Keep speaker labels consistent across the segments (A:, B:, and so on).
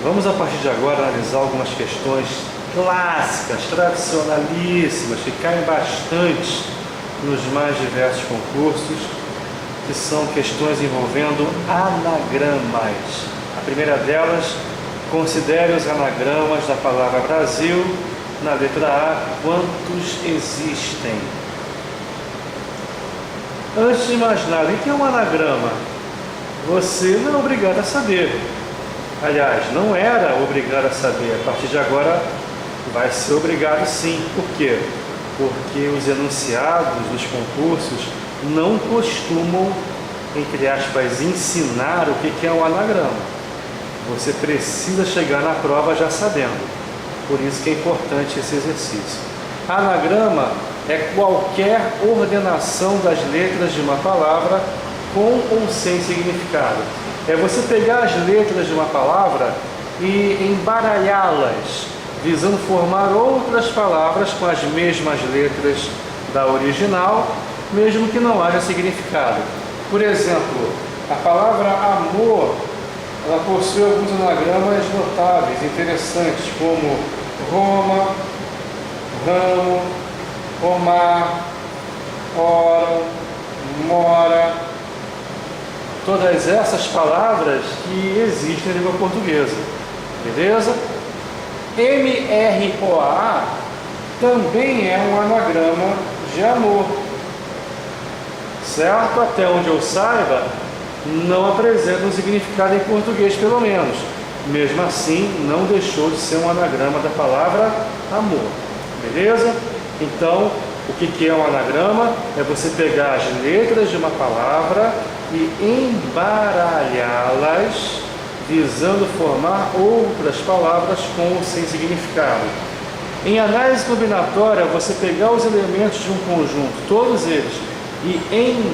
A: Vamos, a partir de agora, analisar algumas questões clássicas, tradicionalíssimas, que caem bastante nos mais diversos concursos, que são questões envolvendo anagramas. A primeira delas, considere os anagramas da palavra Brasil. Na letra A, quantos existem? Antes de mais nada, o que é um anagrama? Você não é obrigado a saber. Aliás, não era obrigado a saber. A partir de agora vai ser obrigado sim. Por quê? Porque os enunciados dos concursos não costumam, entre aspas, ensinar o que é um anagrama. Você precisa chegar na prova já sabendo. Por isso que é importante esse exercício. Anagrama é qualquer ordenação das letras de uma palavra com ou sem significado. É você pegar as letras de uma palavra e embaralhá-las, visando formar outras palavras com as mesmas letras da original, mesmo que não haja significado. Por exemplo, a palavra amor, ela possui alguns anagramas notáveis, interessantes, como Roma, ramo, romar, oro, mora. Todas essas palavras que existem na língua portuguesa, beleza? MROA também é um anagrama de amor, certo? Até onde eu saiba, não apresenta um significado em português, pelo menos. Mesmo assim, não deixou de ser um anagrama da palavra amor, beleza? Então, o que é um anagrama? É você pegar as letras de uma palavra e embaralhá-las, visando formar outras palavras com ou sem significado. Em análise combinatória, você pegar os elementos de um conjunto, todos eles, e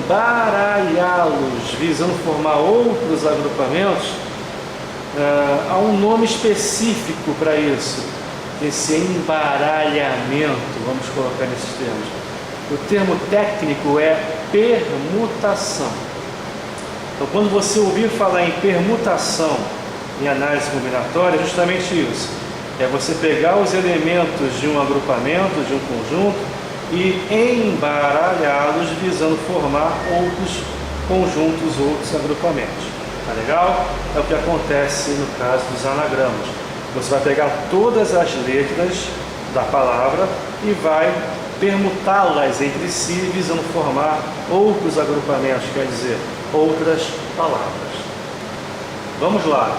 A: embaralhá-los, visando formar outros agrupamentos, há um nome específico para isso, esse embaralhamento, vamos colocar nesses termos. O termo técnico é permutação. Então, quando você ouvir falar em permutação em análise combinatória, é justamente isso. É você pegar os elementos de um agrupamento, de um conjunto, e embaralhá-los visando formar outros conjuntos, outros agrupamentos. Tá legal? É o que acontece no caso dos anagramas. Você vai pegar todas as letras da palavra e vai permutá-las entre si, visando formar outros agrupamentos, quer dizer, outras palavras. Vamos lá.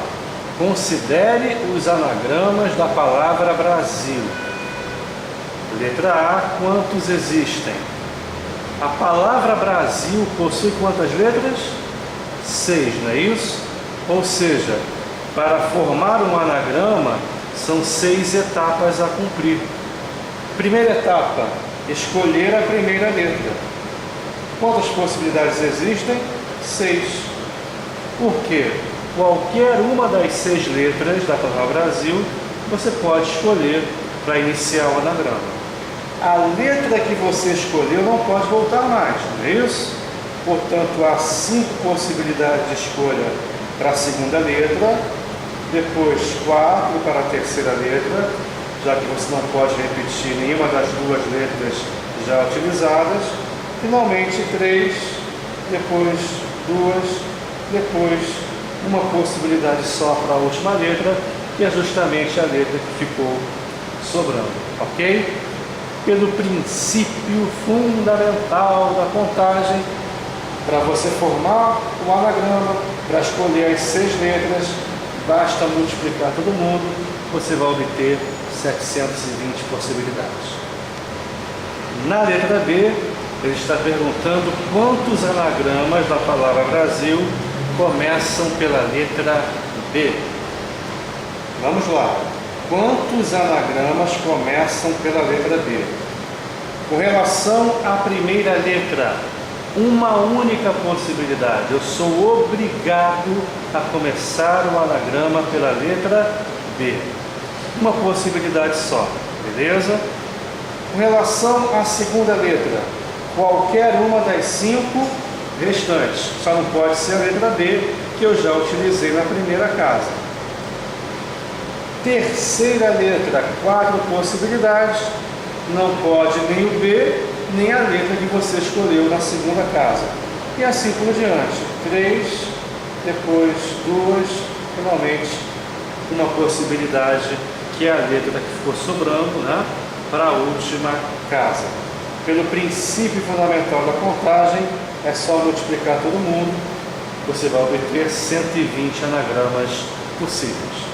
A: Considere os anagramas da palavra Brasil. Letra A, quantos existem? A palavra Brasil possui quantas letras? 6, não é isso? Ou seja, para formar um anagrama, são 6 etapas a cumprir. Primeira etapa, escolher a primeira letra. Quantas possibilidades existem? 6. Por quê? Qualquer uma das 6 letras da palavra Brasil, você pode escolher para iniciar o anagrama. A letra que você escolheu não pode voltar mais, não é isso? Portanto, há 5 possibilidades de escolha para a segunda letra, depois 4 para a terceira letra, já que você não pode repetir nenhuma das 2 letras já utilizadas, finalmente 3, depois 2, depois uma possibilidade só para a última letra, que é justamente a letra que ficou sobrando, ok? Pelo princípio fundamental da contagem, para você formar o anagrama, para escolher as 6 letras, basta multiplicar todo mundo, você vai obter 720 possibilidades. Na letra B, ele está perguntando quantos anagramas da palavra Brasil começam pela letra B. Vamos lá. Quantos anagramas começam pela letra B? Com relação à primeira letra, uma única possibilidade. Eu sou obrigado a começar o anagrama pela letra B. Uma possibilidade só, beleza? Com relação à segunda letra, qualquer uma das 5 restantes. Só não pode ser a letra B, que eu já utilizei na primeira casa. Terceira letra, 4 possibilidades, não pode nem o B, nem a letra que você escolheu na segunda casa. E assim por diante. 3, depois 2, finalmente uma possibilidade que é a letra que ficou sobrando, né, para a última casa. Pelo princípio fundamental da contagem, é só multiplicar todo mundo, você vai obter 120 anagramas possíveis.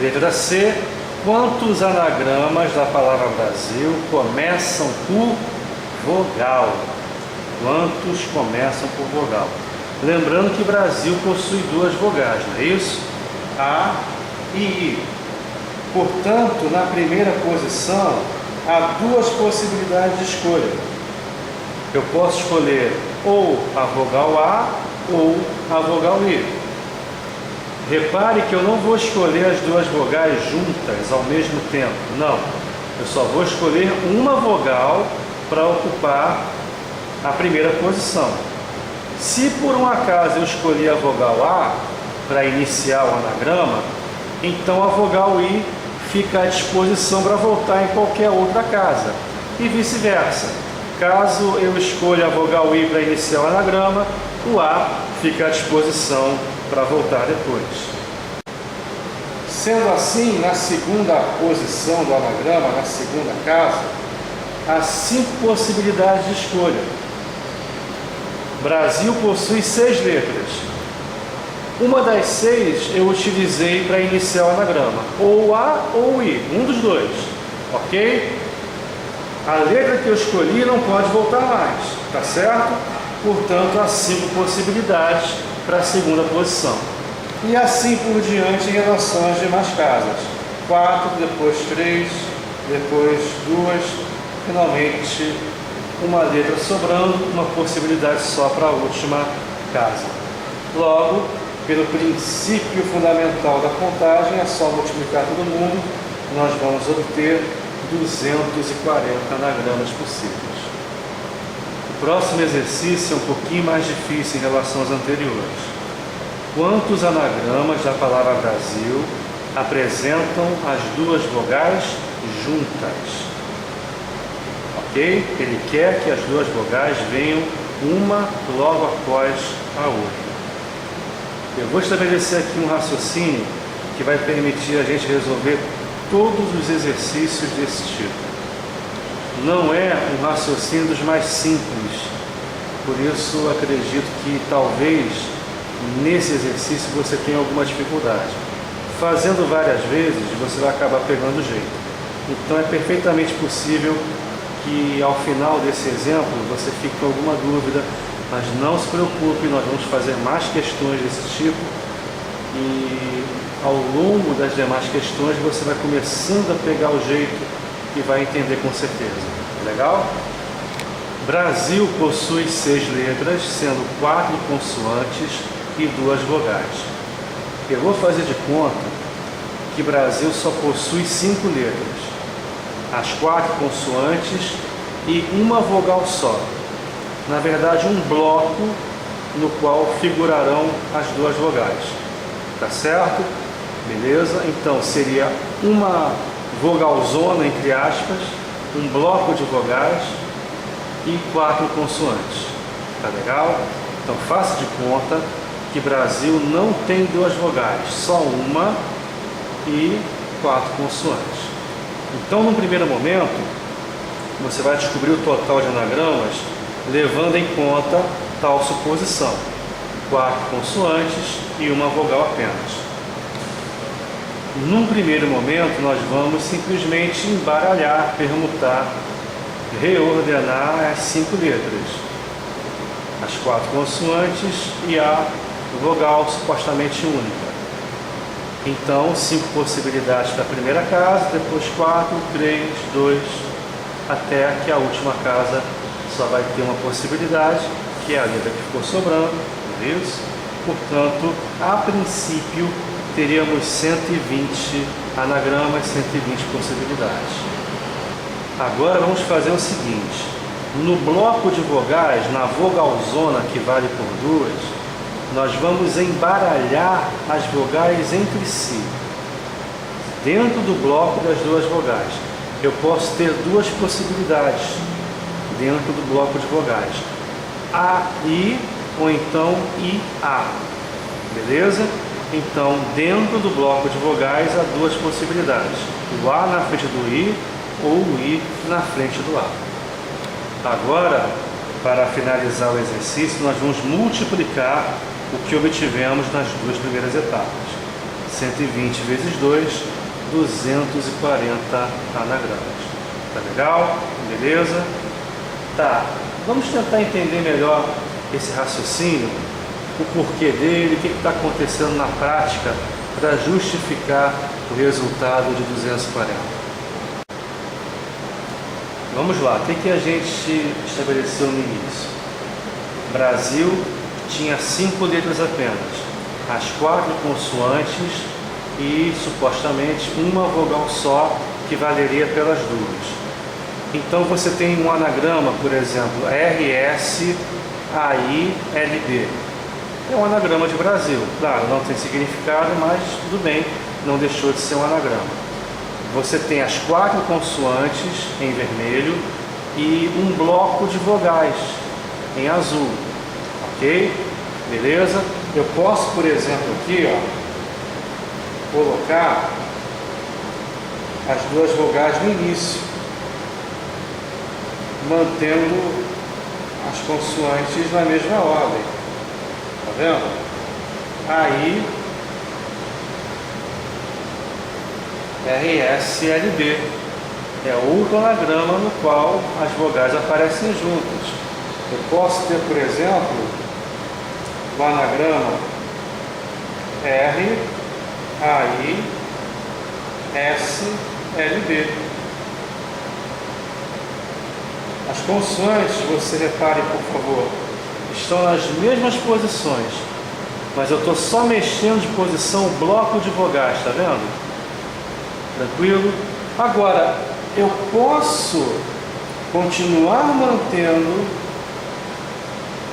A: Letra C. Quantos anagramas da palavra Brasil começam por vogal? Quantos começam por vogal? Lembrando que Brasil possui 2 vogais, não é isso? A e I. Portanto, na primeira posição, há 2 possibilidades de escolha. Eu posso escolher ou a vogal A ou a vogal I. Repare que eu não vou escolher as 2 vogais juntas ao mesmo tempo, não. Eu só vou escolher uma vogal para ocupar a primeira posição. Se por um acaso eu escolher a vogal A para iniciar o anagrama, então a vogal I fica à disposição para voltar em qualquer outra casa, e vice-versa. Caso eu escolha a vogal I para iniciar o anagrama, o A fica à disposição para voltar depois. Sendo assim, na segunda posição do anagrama, na segunda casa, há 5 possibilidades de escolha. Brasil possui 6 letras. Uma das 6 eu utilizei para iniciar o anagrama, ou A ou I, um dos dois, ok? A letra que eu escolhi não pode voltar mais, tá certo? Portanto, há 5 possibilidades para a segunda posição. E assim por diante em relação às demais casas. 4, depois 3, depois 2, finalmente uma letra sobrando, uma possibilidade só para a última casa. Logo, pelo princípio fundamental da contagem, é só multiplicar todo mundo, nós vamos obter 240 anagramas possíveis. O próximo exercício é um pouquinho mais difícil em relação aos anteriores. Quantos anagramas da palavra Brasil apresentam as 2 vogais juntas? Ok? Ele quer que as 2 vogais venham uma logo após a outra. Eu vou estabelecer aqui um raciocínio que vai permitir a gente resolver todos os exercícios desse tipo. Não é um raciocínio dos mais simples, por isso acredito que talvez nesse exercício você tenha alguma dificuldade. Fazendo várias vezes você vai acabar pegando o jeito. Então é perfeitamente possível que ao final desse exemplo você fique com alguma dúvida, mas não se preocupe, nós vamos fazer mais questões desse tipo e ao longo das demais questões você vai começando a pegar o jeito e vai entender com certeza. Legal? Brasil possui 6 letras, sendo 4 consoantes e 2 vogais. Eu vou fazer de conta que Brasil só possui 5 letras, as 4 consoantes e uma vogal só. Na verdade, um bloco no qual figurarão as 2 vogais. Tá certo? Beleza? Então seria uma vogalzona, entre aspas, um bloco de vogais e 4 consoantes. Tá legal? Então faça de conta que Brasil não tem 2 vogais, só uma e 4 consoantes. Então, num primeiro momento, você vai descobrir o total de anagramas levando em conta tal suposição: 4 consoantes e uma vogal apenas. Num primeiro momento, nós vamos simplesmente embaralhar, permutar, reordenar as 5 letras, as 4 consoantes e a vogal supostamente única. Então, 5 possibilidades para a primeira casa, depois 4, 3, 2, até que a última casa só vai ter uma possibilidade, que é a letra que ficou sobrando, isso? Portanto, a princípio, teríamos 120 anagramas, 120 possibilidades. Agora vamos fazer o seguinte: no bloco de vogais, na vogalzona que vale por 2, nós vamos embaralhar as vogais entre si. dentro do bloco das duas vogais. Eu posso ter duas possibilidades dentro do bloco de vogais: A, I ou então I, A. Beleza? Então, dentro do bloco de vogais há duas possibilidades: o A na frente do I ou o I na frente do A. Agora, para finalizar o exercício, nós vamos multiplicar o que obtivemos nas duas primeiras etapas. 120 vezes 2, 240 anagramas. Tá legal? Beleza? Tá. Vamos tentar entender melhor esse raciocínio, o porquê dele, o que está acontecendo na prática para justificar o resultado de 240. Vamos lá, o que a gente estabeleceu no início? Brasil tinha 5 letras apenas, as 4 consoantes e supostamente uma vogal só que valeria pelas duas. Então você tem um anagrama, por exemplo, RS, AI, LB. É um anagrama de Brasil. Claro, não tem significado, mas tudo bem, não deixou de ser um anagrama. Você tem as 4 consoantes em vermelho e um bloco de vogais em azul. Ok? Beleza? Eu posso, por exemplo, aqui, ó, colocar as duas vogais no início, mantendo as consoantes na mesma ordem. Tá vendo? Aí, RSLB é outro anagrama no qual as vogais aparecem juntas. Eu posso ter, por exemplo, o anagrama R, AI, S, LB. As consoantes, você repare, por favor, estão nas mesmas posições, mas eu estou só mexendo de posição o bloco de vogais, tá vendo? Tranquilo? Agora, eu posso continuar mantendo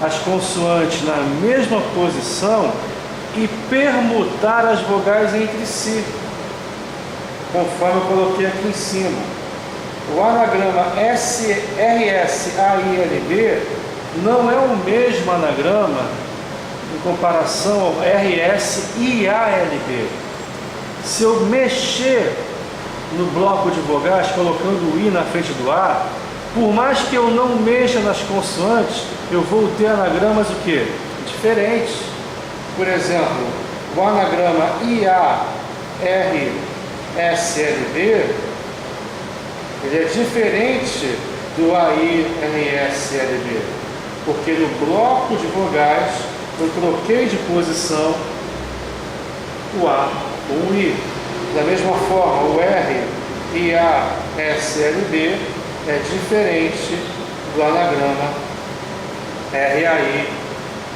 A: as consoantes na mesma posição e permutar as vogais entre si, conforme eu coloquei aqui em cima. O anagrama RSAILB não é o mesmo anagrama em comparação ao RSIALB. Se eu mexer no bloco de vogais, colocando o I na frente do A, por mais que eu não mexa nas consoantes, eu vou ter anagramas o quê? Diferentes. Por exemplo, o anagrama IARSLB, ele é diferente do AIRSLB, porque no bloco de vogais eu troquei de posição o A com o I. Da mesma forma, o R e A SLB é diferente do anagrama RAI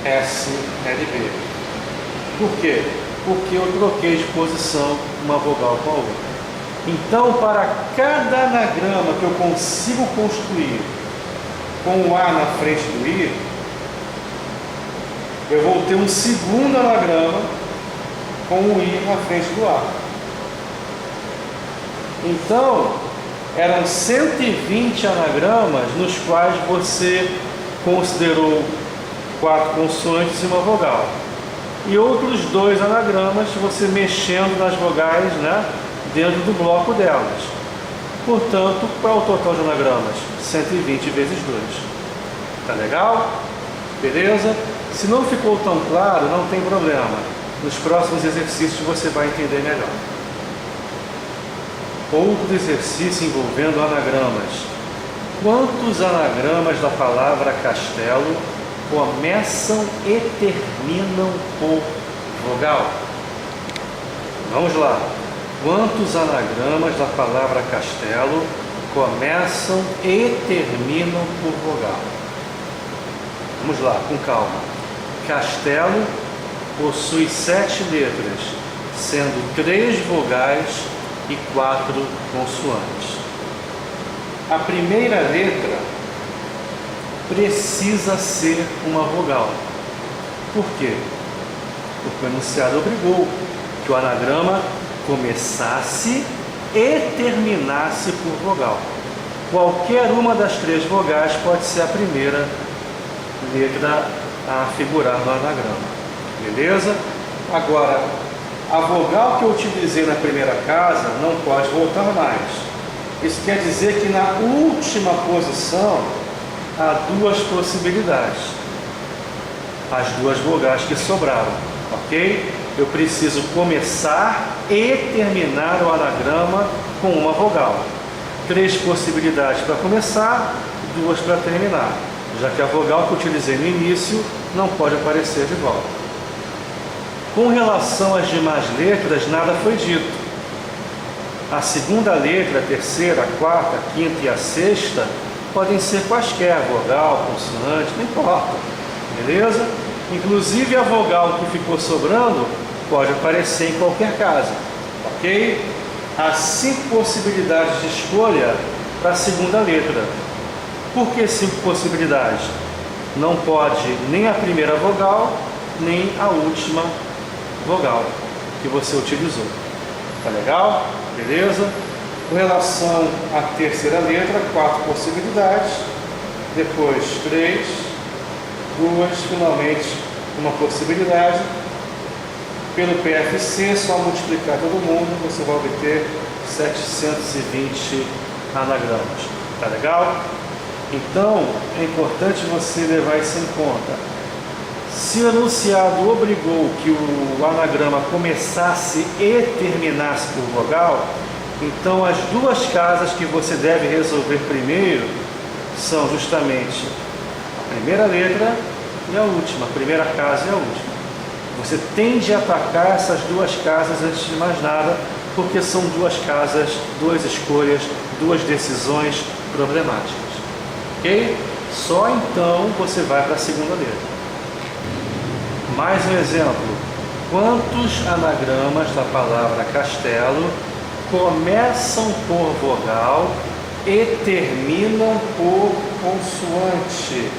A: SLB. Por quê? Porque eu troquei de posição uma vogal com a outra. Então, para cada anagrama que eu consigo construir com o A na frente do I, eu vou ter um segundo anagrama com o I na frente do A. Então, eram 120 anagramas nos quais você considerou 4 consoantes e uma vogal. E outros 2 anagramas você mexendo nas vogais, né, dentro do bloco delas. Portanto, qual é o total de anagramas? 120 vezes 2. Tá legal? Beleza? Se não ficou tão claro, não tem problema. Nos próximos exercícios você vai entender melhor. Outro exercício envolvendo anagramas. Quantos anagramas da palavra castelo começam e terminam por vogal? Vamos lá. Quantos anagramas da palavra castelo começam e terminam por vogal? Vamos lá, com calma. Castelo possui 7 letras, sendo 3 vogais e 4 consoantes. A primeira letra precisa ser uma vogal. Por quê? Porque o enunciado obrigou que o anagrama começasse e terminasse por vogal. Qualquer uma das três vogais pode ser a primeira letra a figurar no anagrama. Beleza? Agora, a vogal que eu utilizei na primeira casa não pode voltar mais. Isso quer dizer que na última posição há duas possibilidades. As duas vogais que sobraram, ok? Eu preciso começar e terminar o anagrama com uma vogal. Três possibilidades para começar, duas para terminar, já que a vogal que eu utilizei no início não pode aparecer de volta. Com relação às demais letras, nada foi dito. A segunda letra, a terceira, a quarta, a quinta e a sexta podem ser quaisquer, vogal, consoante, não importa, beleza? Inclusive a vogal que ficou sobrando pode aparecer em qualquer casa, ok? Há 5 possibilidades de escolha para a segunda letra. Por que 5 possibilidades? Não pode nem a primeira vogal, nem a última vogal que você utilizou. Tá legal? Beleza? Com relação à terceira letra, 4 possibilidades, depois 3, 2, finalmente uma possibilidade. Pelo PFC, só multiplicar todo mundo, você vai obter 720 anagramas. Tá legal? Então, é importante você levar isso em conta. Se o enunciado obrigou que o anagrama começasse e terminasse por vogal, então as duas casas que você deve resolver primeiro são justamente a primeira letra e a última, a primeira casa e a última. Você tende a atacar essas duas casas antes de mais nada, porque são duas casas, duas escolhas, duas decisões problemáticas. Ok? Só então você vai para a segunda letra. Mais um exemplo. Quantos anagramas da palavra castelo começam por vogal e terminam por consoante?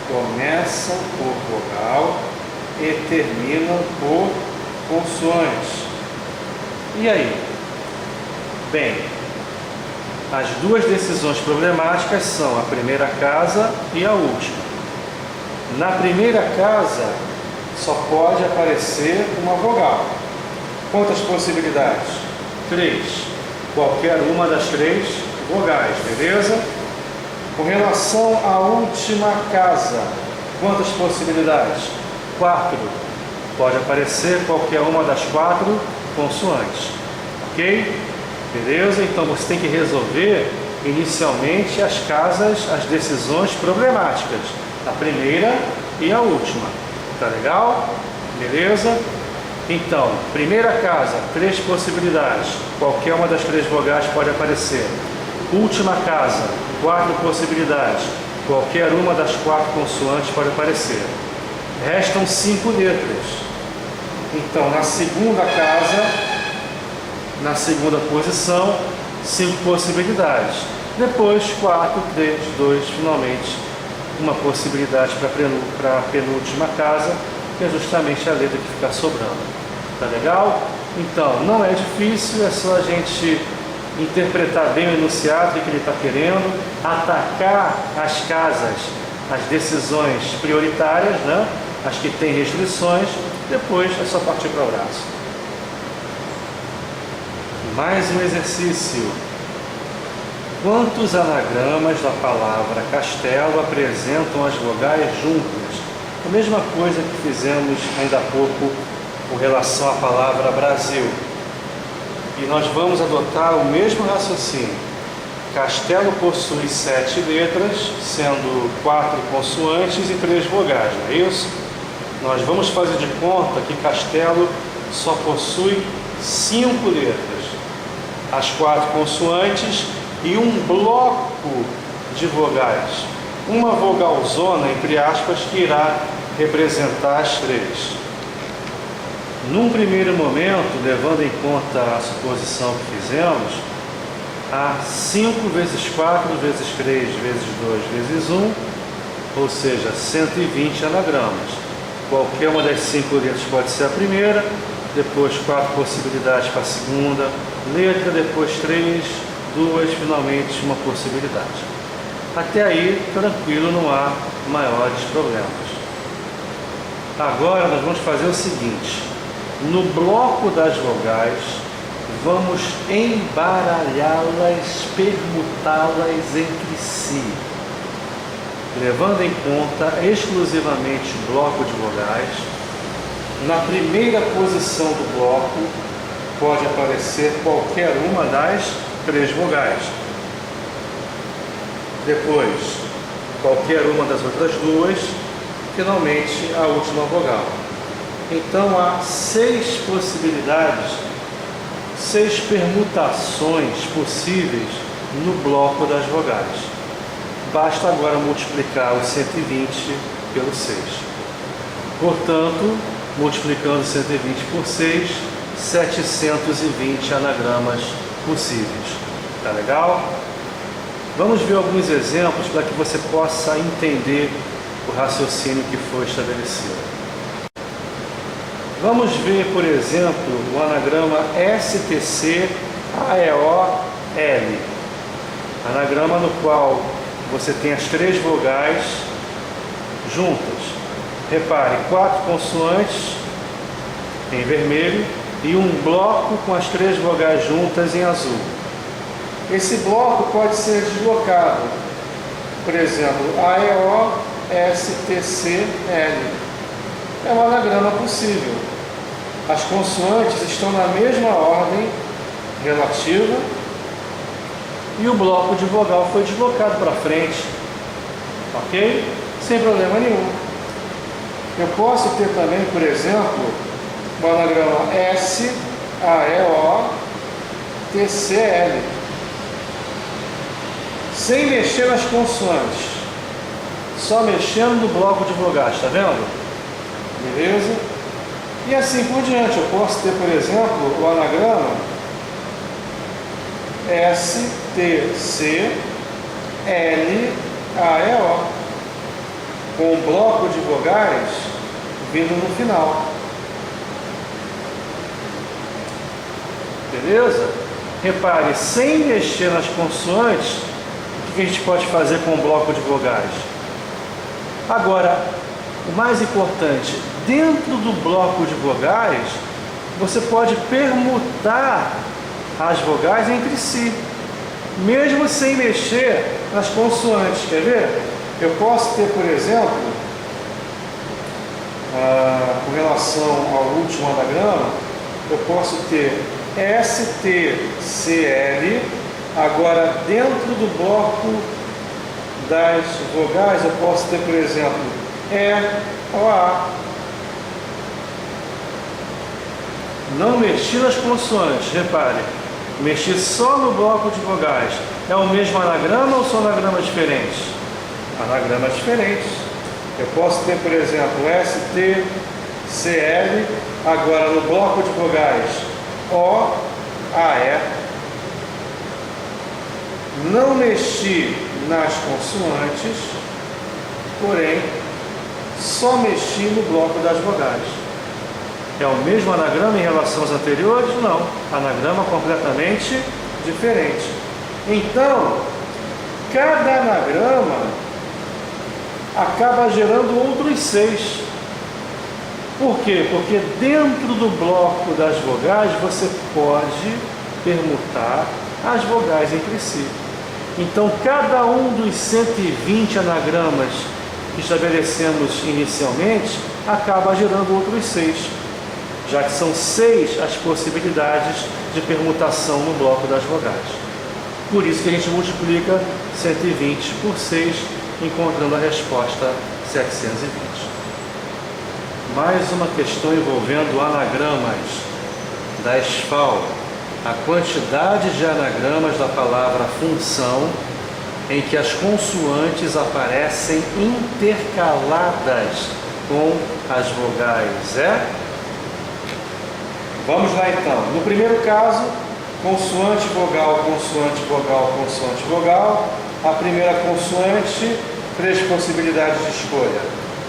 A: Começam por vogal e terminam por consoante. E aí? Bem, as duas decisões problemáticas são a primeira casa e a última. Na primeira casa, só pode aparecer uma vogal. Quantas possibilidades? 3. Qualquer uma das 3 vogais, beleza? Com relação à última casa, quantas possibilidades? 4. Pode aparecer qualquer uma das 4 consoantes. Ok? Beleza? Então você tem que resolver inicialmente as casas, as decisões problemáticas. A primeira e a última. Tá legal? Beleza? Então, primeira casa, 3 possibilidades. Qualquer uma das 3 vogais pode aparecer. Última casa, 4 possibilidades. Qualquer uma das 4 consoantes pode aparecer. Restam 5 letras. Então, na segunda casa, na segunda posição, 5 possibilidades. Depois, 4, 3, 2, finalmente, uma possibilidade para a penúltima casa, que é justamente a letra que fica sobrando. Tá legal? Então, não é difícil, é só a gente interpretar bem o enunciado, o que ele está querendo, atacar as casas, as decisões prioritárias, né? As que têm restrições, depois é só partir para o braço. Mais um exercício. Quantos anagramas da palavra castelo apresentam as vogais juntas? A mesma coisa que fizemos ainda há pouco com relação à palavra Brasil. E nós vamos adotar o mesmo raciocínio. Castelo possui 7 letras, sendo 4 consoantes e 3 vogais, não é isso? Nós vamos fazer de conta que castelo só possui 5 letras. As 4 consoantes e um bloco de vogais. Uma vogalzona, entre aspas, que irá representar as 3. Num primeiro momento, levando em conta a suposição que fizemos, há 5 vezes 4 vezes 3 vezes 2 vezes 1, ou seja, 120 anagramas. Qualquer uma das 5 letras pode ser a primeira, depois 4 possibilidades para a segunda letra, depois 3, 2, finalmente uma possibilidade. Até aí, tranquilo, não há maiores problemas. Agora nós vamos fazer o seguinte: no bloco das vogais, vamos embaralhá-las, permutá-las entre si, levando em conta exclusivamente o bloco de vogais. Na primeira posição do bloco pode aparecer qualquer uma das 3 vogais. Depois, qualquer uma das outras 2, finalmente a última vogal. Então há 6 possibilidades, 6 permutações possíveis no bloco das vogais. Basta agora multiplicar o 120 pelo 6. Portanto, multiplicando 120 por 6, 720 anagramas possíveis. Tá legal? Vamos ver alguns exemplos para que você possa entender o raciocínio que foi estabelecido. Vamos ver, por exemplo, o anagrama STC-AEOL, anagrama no qual você tem as 3 vogais juntas. Repare, 4 consoantes em vermelho e um bloco com as 3 vogais juntas em azul. Esse bloco pode ser deslocado. Por exemplo, AEO, STC, L. É um anagrama possível. As consoantes estão na mesma ordem relativa e o bloco de vogal foi deslocado para frente. Ok? Sem problema nenhum. Eu posso ter também, por exemplo, o anagrama SAEO-TCL, sem mexer nas consoantes, só mexendo no bloco de vogais, está vendo? Beleza? E assim por diante. Eu posso ter, por exemplo, o anagrama STCLAEO, com um bloco de vogais vindo no final. Beleza? Repare, sem mexer nas consoantes, o que a gente pode fazer com o bloco de vogais? Agora, o mais importante, dentro do bloco de vogais, você pode permutar as vogais entre si, mesmo sem mexer nas consoantes. Quer ver? Eu posso ter, por exemplo, com relação ao último anagrama, eu posso ter STCL, agora dentro do bloco das vogais eu posso ter, por exemplo, EOA. Não mexi nas consoantes, repare, mexi só no bloco de vogais. É o mesmo anagrama ou são anagramas diferentes? Anagramas diferentes. Eu posso ter, por exemplo, STCL, agora no bloco de vogais OAE. Não mexi nas consoantes, porém só mexi no bloco das vogais. É o mesmo anagrama em relação aos anteriores? Não. Anagrama completamente diferente. Então, cada anagrama acaba gerando outros 6. Por quê? Porque dentro do bloco das vogais você pode permutar as vogais entre si. Então, cada um dos 120 anagramas que estabelecemos inicialmente acaba gerando outros 6, já que são 6 as possibilidades de permutação no bloco das vogais. Por isso que a gente multiplica 120 por 6, encontrando a resposta 720. Mais uma questão envolvendo anagramas da SFAL. A quantidade de anagramas da palavra função em que as consoantes aparecem intercaladas com as vogais é? Vamos lá então. No primeiro caso, consoante, vogal, consoante, vogal, consoante, vogal. A primeira consoante, 3 possibilidades de escolha.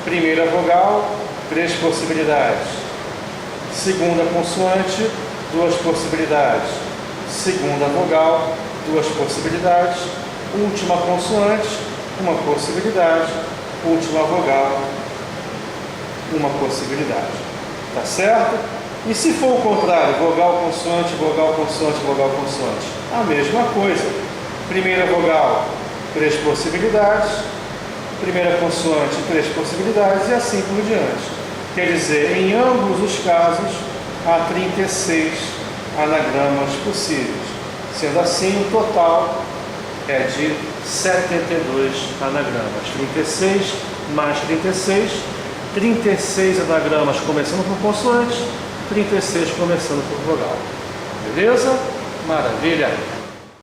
A: Primeira vogal, 3 possibilidades. Segunda consoante, 2 possibilidades. Segunda vogal, 2 possibilidades. Última consoante, 1 possibilidade. Última vogal, 1 possibilidade. Tá certo? E se for o contrário, vogal, consoante, vogal, consoante, vogal, consoante? A mesma coisa. Primeira vogal, 3 possibilidades. Primeira consoante, 3 possibilidades e assim por diante. Quer dizer, em ambos os casos, há 36 anagramas possíveis. Sendo assim, o total é de 72 anagramas. 36 mais 36, 36 anagramas começando por consoante, 36 começando por vogal. Beleza? Maravilha!